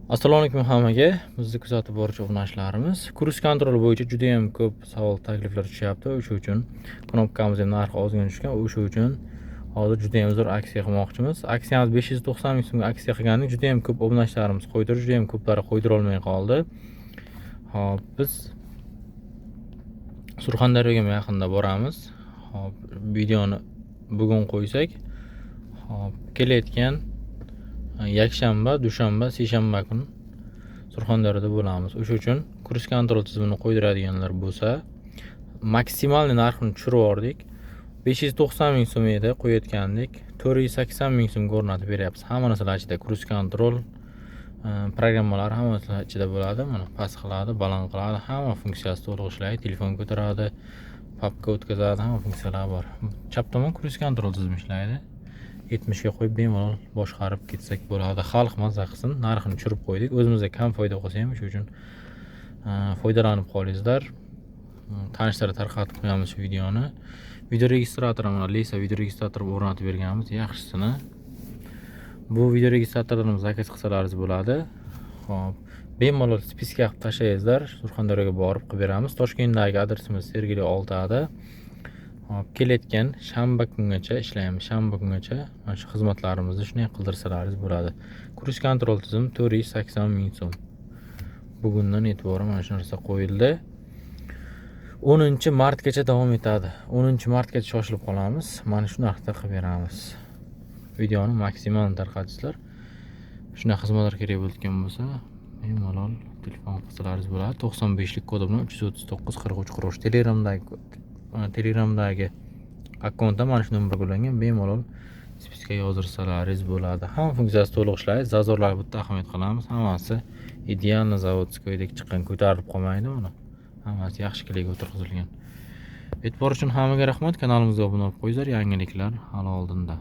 Assalomu alaykum hammaga. Bizni kuzatib boruvchi obunachilarimiz. Kurs kontroli bo'yicha juda ham ko'p savol takliflar tushyapti. O'sha uchun knopkamiz ham narxi ozgina tushgan. O'sha uchun hozir juda ham zo'r aksiya qilmoqchimiz. Aksiyamiz 590 ming so'mga aksiya qilgandik. Juda ham ko'p obunachilarimiz qo'ydirdi, juda ham ko'plari qo'ydira olmay qoldi. Hop, biz Surxondaryoga yaqinda boramiz. Hop, videoni bugun qo'ysak, hop, kelayotgan yakshanba, dushanba, seshanba kuni Surxondaryoda bo'lamiz. O'sha uchun kurs kontrol tizimini qo'ydiradiganlar bo'lsa, maksimal narxini tushirib yubordik. 590 ming so'm edi qo'yayotgandik. 480 ming so'mga o'rnatib beryapmiz. Hamma narsalar ichida kurs kontrol programmalar hammasi ichida bo'ladi. Mana past qiladi, baland qiladi, hamma funksiyasi to'liq ishlaydi. Telefon ko'taradi, papka o'tkazadi, hamma funksiyalari bor. Chap tomon kurs kontrol tizimi ishlaydi. 70 ga qo'yib bemalol boshqarib ketsak bo'ladi. Xalq mazza qilsin, narxini tushirib qo'ydik. O'zimizga kam foyda qilsa ham shu uchun foydalanib qolingizlar. Tanishlarga tarqatib qo'yamiz shu videoni. Video registratori mana Lisa video registratori o'rnatib berganmiz, yaxshisini. Bu video registratorlarni zakaz qilsalaringiz bo'ladi. Xo'p, bemalol spiska qilib tashlayingizlar. Surxondaryoga borib qilib beramiz. Toshkentdagi adresimiz Sergeli 6 da. Hop, kelayotgan shanba kungacha ishlaymiz. Shanba kungacha mana shu xizmatlarimizni shunday qildirsalaringiz bo'ladi. Kurs kontrol tizimi 480 ming so'm. Bugundan e'tiboran mana shu narsa qo'yildi. 10-martgacha davom etadi. 10-martgacha shoshilib qolamiz. Mana shu narxda qilib beramiz. Videoni maksimal tarqatingizlar. Shunday xizmatlar kerak bo'lgan bo'lsa, bemalol telefon qilsalaringiz bo'ladi. 95 lik kodi bilan 339 43 43 Telegramdagi akkauntda mana shu nomer qo'llangan, bemalol spiskaga yozdirsalaringiz bo'ladi. Hamma funksiyasi to'liq ishlaydi. Zazorlarga bitta ahamiyat qilamiz. Hammasi idealni zavodskoydek chiqqan, ko'tarilib qolmaydi uni. Hammasi yaxshi kleyga o'tkazilgan. E'tibor uchun hammaga rahmat. Kanalimizga obuna bo'lib qo'yinglar. Yangiliklar hali oldinda.